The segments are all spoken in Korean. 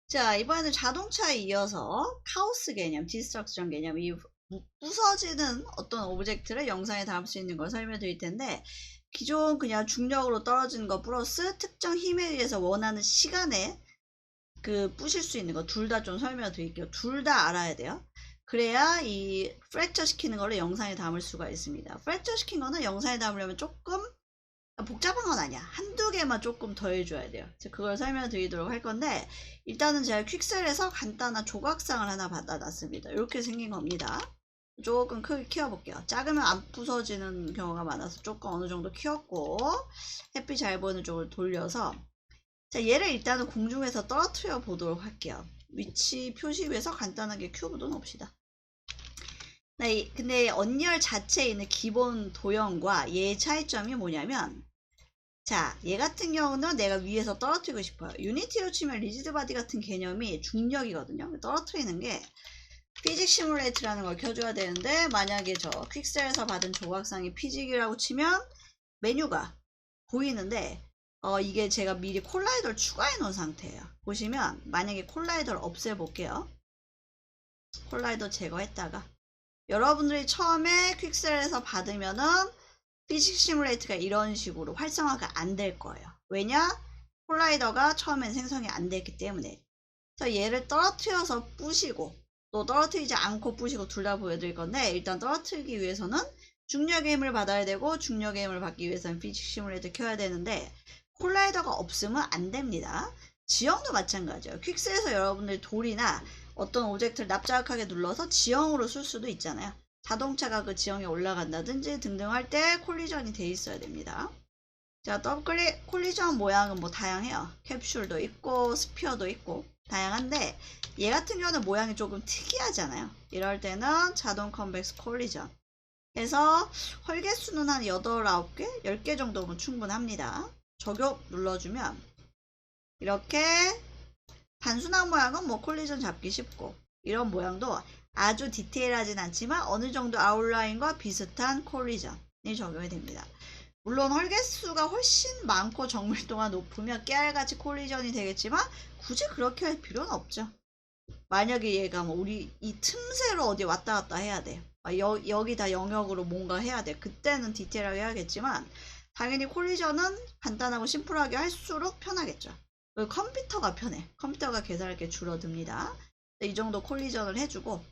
자, 이번에는 자동차에 이어서 카오스 개념, 디스트럭션 개념, 이 부서지는 어떤 오브젝트를 영상에 담을 수 있는 걸 설명드릴 텐데, 기존 그냥 중력으로 떨어지는 거 플러스 특정 힘에 의해서 원하는 시간에 부실 수 있는 거 둘 다 좀 설명드릴게요. 둘 다 알아야 돼요. 그래야 이 프랙처 시키는 거를 영상에 담을 수가 있습니다. 프랙처 시킨 거는 영상에 담으려면 조금 복잡한 건 아니야. 한두 개만 조금 더 해줘야 돼요. 그걸 설명드리도록 할 건데, 일단은 제가 퀵셀에서 간단한 조각상을 하나 받아놨습니다. 이렇게 생긴 겁니다. 조금 크게 키워볼게요. 작으면 안 부서지는 경우가 많아서 조금 어느 정도 키웠고, 햇빛 잘 보이는 쪽을 돌려서, 자, 얘를 일단은 공중에서 떨어뜨려 보도록 할게요. 위치 표시 위해서 간단하게 큐브도 넣읍시다. 네, 근데 언리얼 자체에 있는 기본 도형과 얘의 차이점이 뭐냐면, 자, 얘 같은 경우는 내가 위에서 떨어뜨리고 싶어요. 유니티로 치면 리지드 바디 같은 개념이 중력이거든요. 떨어뜨리는 게 피직 시뮬레이트라는 걸 켜줘야 되는데, 만약에 저 퀵셀에서 받은 조각상이 피직이라고 치면 메뉴가 보이는데, 이게 제가 미리 콜라이더를 추가해 놓은 상태예요. 보시면 만약에 콜라이더를 없애볼게요. 콜라이더 제거했다가 여러분들이 처음에 퀵셀에서 받으면은 피직 시뮬레이트가 이런 식으로 활성화가 안 될 거예요. 왜냐? 콜라이더가 처음엔 생성이 안 됐기 때문에. 그래서 얘를 떨어뜨려서 부시고 또 떨어뜨리지 않고 부시고 둘 다 보여드릴 건데, 일단 떨어뜨리기 위해서는 중력의 힘을 받아야 되고, 중력의 힘을 받기 위해서는 피직 시뮬레이터 켜야 되는데, 콜라이더가 없으면 안 됩니다. 지형도 마찬가지예요. 퀵스에서 여러분들이 돌이나 어떤 오브젝트를 납작하게 눌러서 지형으로 쓸 수도 있잖아요. 자동차가 그 지형에 올라간다든지 등등 할 때 콜리전이 돼 있어야 됩니다. 자, 더블클릭 콜리전 모양은 뭐 다양해요. 캡슐도 있고 스피어도 있고 다양한데, 얘 같은 경우는 모양이 조금 특이하잖아요. 이럴 때는 자동 컨벡스 콜리전 해서 헐개수는 한 8, 9개, 10개 정도면 충분합니다. 적용 눌러주면 이렇게 단순한 모양은 뭐 콜리전 잡기 쉽고, 이런 모양도 아주 디테일하진 않지만 어느 정도 아웃라인과 비슷한 콜리전이 적용이 됩니다. 물론 헐개수가 훨씬 많고 정밀도가 높으면 깨알같이 콜리전이 되겠지만 굳이 그렇게 할 필요는 없죠. 만약에 얘가 뭐 우리 이 틈새로 어디 왔다 갔다 해야 돼. 여기 다 영역으로 뭔가 해야 돼. 그때는 디테일하게 해야겠지만, 당연히 콜리전은 간단하고 심플하게 할수록 편하겠죠. 컴퓨터가 편해. 컴퓨터가 계산할 게 줄어듭니다. 이 정도 콜리전을 해주고,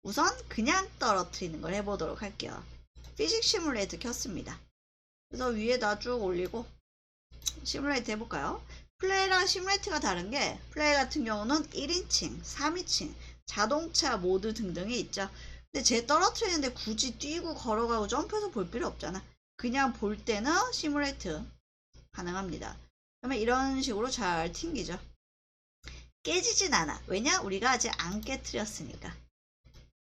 우선 그냥 떨어뜨리는 걸 해보도록 할게요. 피직 시뮬레이트 켰습니다. 그래서 위에다 쭉 올리고 시뮬레이트 해볼까요? 플레이랑 시뮬레이트가 다른 게, 플레이 같은 경우는 1인칭, 3인칭, 자동차 모드 등등이 있죠. 근데 쟤 떨어뜨리는데 굳이 뛰고 걸어가고 점프해서 볼 필요 없잖아. 그냥 볼 때는 시뮬레이트 가능합니다. 그러면 이런 식으로 잘 튕기죠. 깨지진 않아. 왜냐? 우리가 아직 안 깨뜨렸으니까.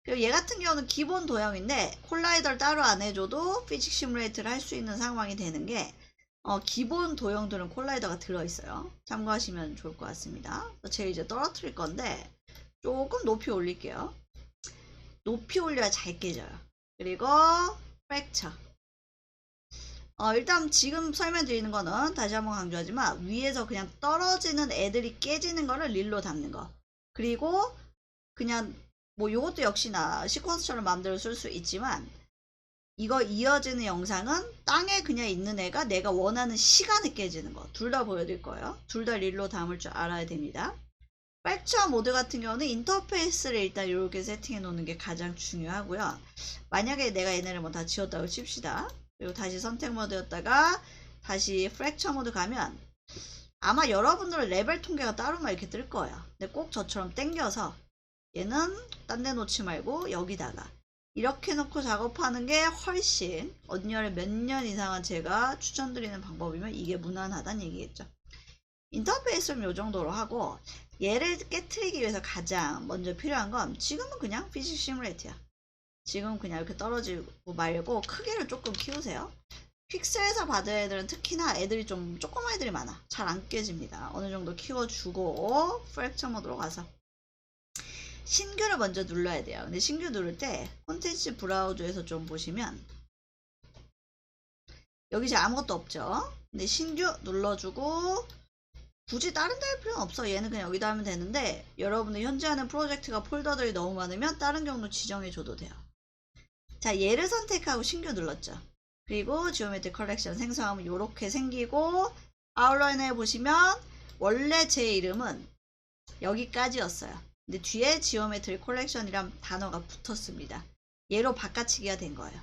그리고 얘 같은 경우는 기본 도형인데 콜라이더를 따로 안 해줘도 피직 시뮬레이트를 할 수 있는 상황이 되는 게, 기본 도형들은 콜라이더가 들어있어요. 참고하시면 좋을 것 같습니다. 제가 이제 떨어뜨릴 건데 조금 높이 올릴게요. 높이 올려야 잘 깨져요. 그리고 프랙처. 일단 지금 설명드리는 거는 다시 한번 강조하지만, 위에서 그냥 떨어지는 애들이 깨지는 거를 릴로 담는 거. 그리고 그냥 뭐 요것도 역시나 시퀀스처럼 마음대로 쓸 수 있지만, 이거 이어지는 영상은 땅에 그냥 있는 애가 내가 원하는 시간에 깨지는 거 둘 다 보여드릴 거예요. 둘 다 릴로 담을 줄 알아야 됩니다. 프랙처 모드 같은 경우는 인터페이스를 일단 이렇게 세팅해 놓는 게 가장 중요하고요. 만약에 내가 얘네를 뭐 다 지웠다고 칩시다. 그리고 다시 선택 모드였다가 다시 프랙처 모드 가면 아마 여러분들은 레벨 통계가 따로만 이렇게 뜰 거예요. 근데 꼭 저처럼 당겨서 얘는 딴 데 놓지 말고 여기다가 이렇게 놓고 작업하는 게 훨씬 언리얼의 몇 년 이상은 제가 추천드리는 방법이면 이게 무난하다는 얘기겠죠. 인터페이스는 이 정도로 하고, 얘를 깨트리기 위해서 가장 먼저 필요한 건 지금은 그냥 피직 시뮬레이트야. 지금 그냥 이렇게 떨어지고 말고 크기를 조금 키우세요. 픽셀에서 받은 애들은 특히나 애들이 좀 조그만 애들이 많아. 잘 안 깨집니다. 어느 정도 키워주고 프랙처 모드로 가서 신규를 먼저 눌러야 돼요. 근데 신규 누를 때 콘텐츠 브라우저에서 좀 보시면 여기 이제 아무것도 없죠. 근데 신규 눌러주고 굳이 다른 데 할 필요는 없어. 얘는 그냥 여기다 하면 되는데 여러분들 현재 하는 프로젝트가 폴더들이 너무 많으면 다른 경로 지정해줘도 돼요. 자, 얘를 선택하고 신규 눌렀죠. 그리고 지오메트리 컬렉션 생성하면 이렇게 생기고 아웃라인에 보시면 원래 제 이름은 여기까지였어요. 근데 뒤에 지오메트리 컬렉션이란 단어가 붙었습니다. 얘로 바꿔치기가 된 거예요.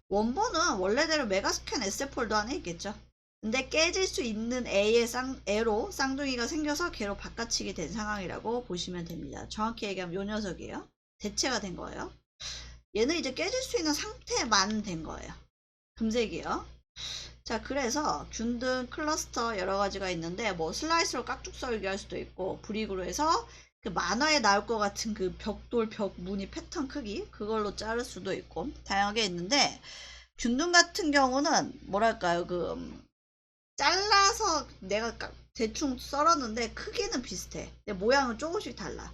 원본은 원래대로 메가스캔 에셋 폴더 안에 있겠죠. 근데 깨질 수 있는 A로 쌍둥이가 생겨서 걔로 바꿔치기 된 상황이라고 보시면 됩니다. 정확히 얘기하면 요 녀석이에요. 대체가 된 거예요. 얘는 이제 깨질 수 있는 상태만 된 거예요. 금색이요. 자, 그래서 균등 클러스터 여러 가지가 있는데 뭐 슬라이스로 깍둑 썰기 할 수도 있고 브릭으로 해서 그 만화에 나올 것 같은 그 벽돌 벽 무늬 패턴 크기 그걸로 자를 수도 있고 다양하게 있는데 균등 같은 경우는 뭐랄까요 잘라서 내가 대충 썰었는데 크기는 비슷해. 근데 모양은 조금씩 달라.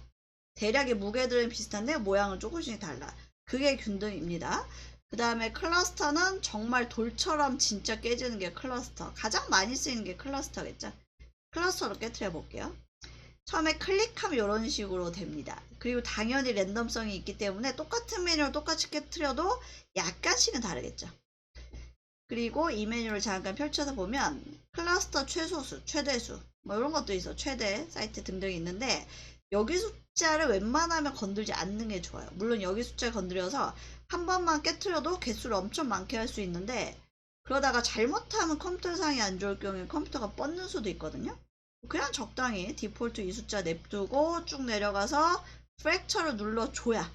대략의 무게들은 비슷한데 모양은 조금씩 달라. 그게 균등입니다. 그 다음에 클러스터는 정말 돌처럼 진짜 깨지는 게 클러스터. 가장 많이 쓰이는 게 클러스터겠죠. 클러스터로 깨트려 볼게요. 처음에 클릭하면 이런 식으로 됩니다. 그리고 당연히 랜덤성이 있기 때문에 똑같은 메뉴를 똑같이 깨트려도 약간씩은 다르겠죠. 그리고 이 메뉴를 잠깐 펼쳐서 보면 클러스터 최소수, 최대수 뭐 이런 것도 있어. 최대, 사이트 등등이 있는데 여기 숫자를 웬만하면 건들지 않는 게 좋아요. 물론 여기 숫자 건드려서 한 번만 깨트려도 개수를 엄청 많게 할 수 있는데 그러다가 잘못하면 컴퓨터상이 안 좋을 경우에 컴퓨터가 뻗는 수도 있거든요. 그냥 적당히 디폴트 이 숫자 냅두고 쭉 내려가서 프랙처를 눌러줘야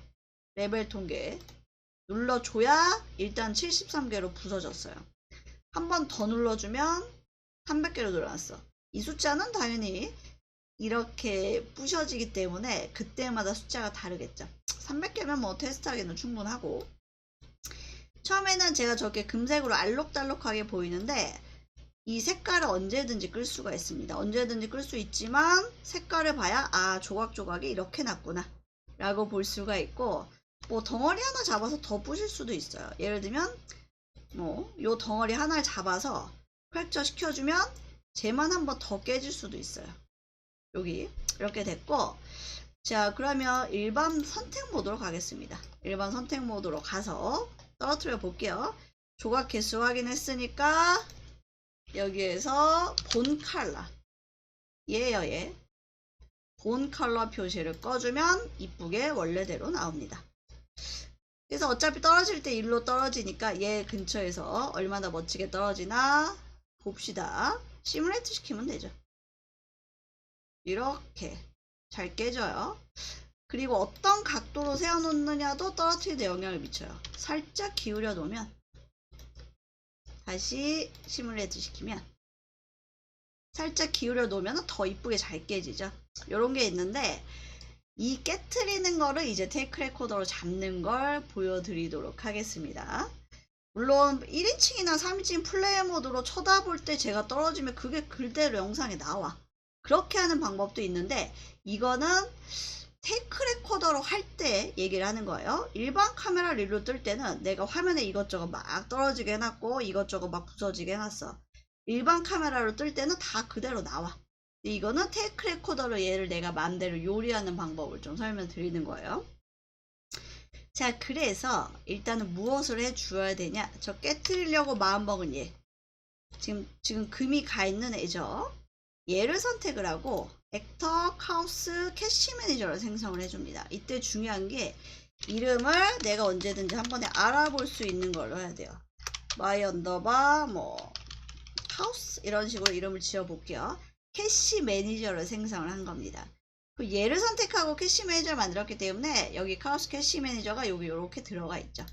레벨 통계 눌러줘야 일단 73개로 부서졌어요. 한 번 더 눌러주면 300개로 늘어났어. 이 숫자는 당연히 이렇게 부셔지기 때문에 그때마다 숫자가 다르겠죠. 300개면 뭐 테스트하기는 충분하고 처음에는 제가 저렇게 금색으로 알록달록하게 보이는데 이 색깔을 언제든지 끌 수가 있습니다. 언제든지 끌 수 있지만 색깔을 봐야 아 조각조각이 이렇게 났구나 라고 볼 수가 있고 뭐 덩어리 하나 잡아서 더 부실 수도 있어요. 예를 들면 뭐 요 덩어리 하나를 잡아서 펼쳐 시켜주면 쟤만 한번 더 깨질 수도 있어요. 여기 이렇게 됐고 자 그러면 일반 선택 모드로 가겠습니다. 일반 선택 모드로 가서 떨어뜨려 볼게요. 조각 개수 확인했으니까 여기에서 본 컬러 얘예요. 얘 본 컬러 표시를 꺼주면 이쁘게 원래대로 나옵니다. 그래서 어차피 떨어질 때 일로 떨어지니까 얘 근처에서 얼마나 멋지게 떨어지나 봅시다. 시뮬레이트 시키면 되죠. 이렇게 잘 깨져요. 그리고 어떤 각도로 세워놓느냐도 떨어뜨리는 데 영향을 미쳐요. 살짝 기울여 놓으면 다시 시뮬레이트 시키면 살짝 기울여 놓으면 더 이쁘게 잘 깨지죠. 이런 게 있는데 이 깨트리는 거를 이제 테이크 레코더로 잡는 걸 보여드리도록 하겠습니다. 물론 1인칭이나 3인칭 플레이어 모드로 쳐다볼 때 제가 떨어지면 그게 그대로 영상에 나와. 그렇게 하는 방법도 있는데 이거는 테이크 레코더로 할 때 얘기를 하는 거예요. 일반 카메라 릴로 뜰 때는 내가 화면에 이것저것 막 떨어지게 해놨고 이것저것 막 부서지게 해놨어. 일반 카메라로 뜰 때는 다 그대로 나와. 이거는 테이크 레코더로 얘를 내가 마음대로 요리하는 방법을 좀 설명드리는 거예요. 자 그래서 일단은 무엇을 해 주어야 되냐. 저 깨트리려고 마음먹은 얘 지금 금이 가 있는 애죠. 얘를 선택을 하고 액터 카우스 캐시 매니저를 생성을 해줍니다. 이때 중요한 게 이름을 내가 언제든지 한 번에 알아볼 수 있는 걸로 해야 돼요. my 언더바 뭐 카우스 이런 식으로 이름을 지어 볼게요. 캐시 매니저를 생성을 한 겁니다. 얘를 선택하고 캐시 매니저를 만들었기 때문에 여기 카우스 캐시 매니저가 여기 이렇게 들어가 있죠.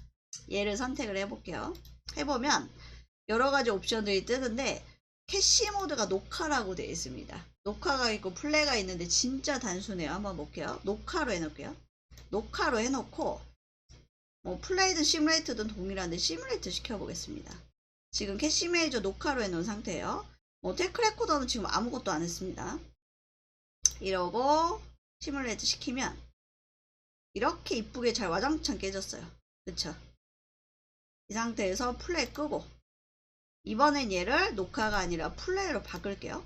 얘를 선택을 해볼게요. 해보면 여러가지 옵션들이 뜨는데 캐시 모드가 녹화라고 되어 있습니다. 녹화가 있고 플레이가 있는데 진짜 단순해요. 한번 볼게요. 녹화로 해놓을게요. 녹화로 해놓고 뭐 플레이든 시뮬레이트든 동일한데 시뮬레이트 시켜보겠습니다. 지금 캐시 매니저 녹화로 해놓은 상태예요. 뭐 테이크 레코더는 지금 아무것도 안 했습니다. 이러고 시뮬레이트 시키면 이렇게 이쁘게 잘 와장창 깨졌어요. 그쵸? 이 상태에서 플레이 끄고 이번엔 얘를 녹화가 아니라 플레이로 바꿀게요.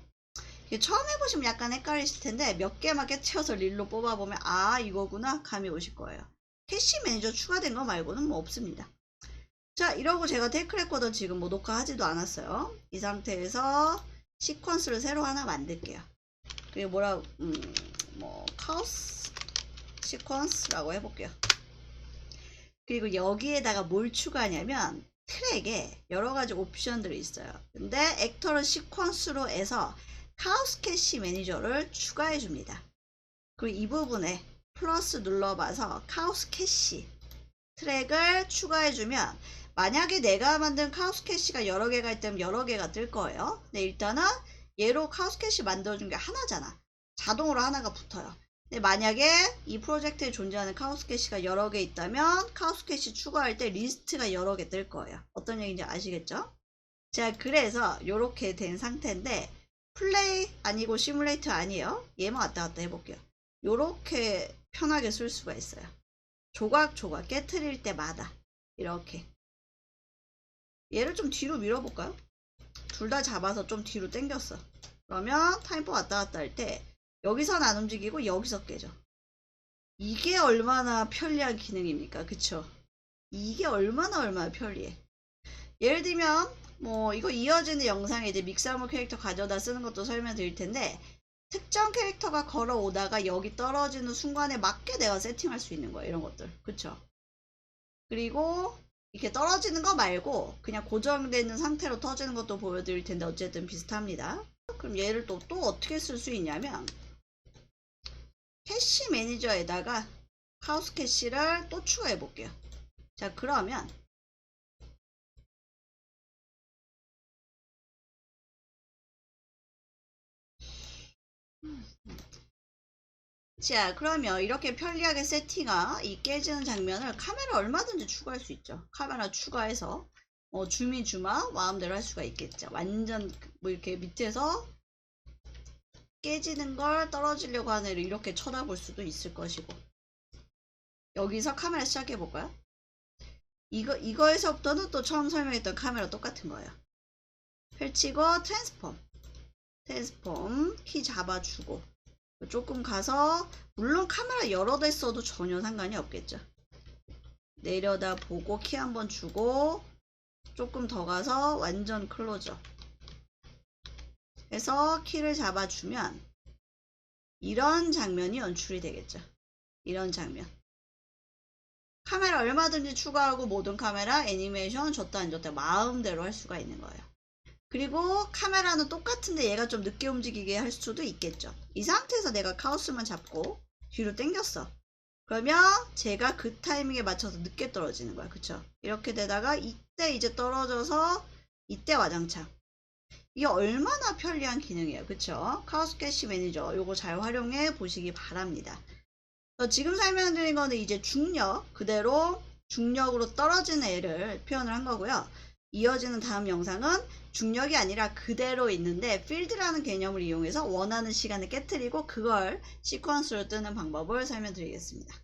처음 해보시면 약간 헷갈리실 텐데 몇 개만 깨트려서 릴로 뽑아보면 아 이거구나 감이 오실 거예요. 캐시 매니저 추가된 거 말고는 뭐 없습니다. 자 이러고 제가 테이크 레코더 지금 뭐 녹화하지도 않았어요. 이 상태에서 시퀀스를 새로 하나 만들게요. 그리고 뭐 카오스 시퀀스라고 해볼게요. 그리고 여기에다가 뭘 추가하냐면 트랙에 여러가지 옵션들이 있어요. 근데 액터를 시퀀스로 해서 카오스 캐시 매니저를 추가해 줍니다. 그리고 이 부분에 플러스 눌러봐서 카오스 캐시 트랙을 추가해 주면 만약에 내가 만든 카오스 캐시가 여러 개가 있다면 여러 개가 뜰 거예요. 근데 일단은 얘로 카오스 캐시 만들어준 게 하나잖아. 자동으로 하나가 붙어요. 근데 만약에 이 프로젝트에 존재하는 카오스 캐시가 여러 개 있다면 카오스 캐시 추가할 때 리스트가 여러 개 뜰 거예요. 어떤 얘기인지 아시겠죠? 자, 그래서 이렇게 된 상태인데 플레이 아니고 시뮬레이터 아니에요. 얘만 왔다 갔다 해볼게요. 요렇게 편하게 쓸 수가 있어요. 조각조각 깨트릴 때마다 이렇게 얘를 좀 뒤로 밀어볼까요? 둘 다 잡아서 좀 뒤로 당겼어. 그러면 타임퍼 왔다 갔다 할 때 여기선 안 움직이고 여기서 깨져. 이게 얼마나 편리한 기능입니까? 그쵸? 이게 얼마나 편리해. 예를 들면 뭐 이거 이어지는 영상에 이제 믹사물 캐릭터 가져다 쓰는 것도 설명드릴 텐데 특정 캐릭터가 걸어오다가 여기 떨어지는 순간에 맞게 내가 세팅할 수 있는 거예요. 이런 것들. 그쵸? 그리고 이렇게 떨어지는 거 말고 그냥 고정되어 있는 상태로 터지는 것도 보여드릴 텐데 어쨌든 비슷합니다. 그럼 얘를 또 어떻게 쓸 수 있냐면 캐시 매니저에다가 카오스 캐시를 또 추가해 볼게요. 자 그러면 이렇게 편리하게 세팅한 이 깨지는 장면을 카메라 얼마든지 추가할 수 있죠. 카메라 추가해서 줌인 줌아웃 마음대로 할 수가 있겠죠. 완전 뭐 이렇게 밑에서 깨지는 걸 떨어지려고 하는 애를 이렇게 쳐다볼 수도 있을 것이고 여기서 카메라 시작해 볼까요? 이거에서부터는 또 처음 설명했던 카메라 똑같은 거예요. 펼치고 트랜스폼 키 잡아주고 조금 가서 물론 카메라 여러 대 써도 전혀 상관이 없겠죠. 내려다 보고 키 한번 주고 조금 더 가서 완전 클로즈업 해서 키를 잡아주면 이런 장면이 연출이 되겠죠. 이런 장면. 카메라 얼마든지 추가하고 모든 카메라 애니메이션 줬다 안 줬다 마음대로 할 수가 있는 거예요. 그리고 카메라는 똑같은데 얘가 좀 늦게 움직이게 할 수도 있겠죠. 이 상태에서 내가 카우스만 잡고 뒤로 당겼어. 그러면 제가 그 타이밍에 맞춰서 늦게 떨어지는 거야. 그쵸? 이렇게 되다가 이때 이제 떨어져서 이때 와장창. 이게 얼마나 편리한 기능이에요. 그쵸? 카오스 캐시 매니저 요거 잘 활용해 보시기 바랍니다. 지금 설명드린 거는 이제 중력 그대로 중력으로 떨어지는 애를 표현을 한 거고요. 이어지는 다음 영상은 중력이 아니라 그대로 있는데 필드라는 개념을 이용해서 원하는 시간에 깨트리고 그걸 시퀀스로 뜨는 방법을 설명드리겠습니다.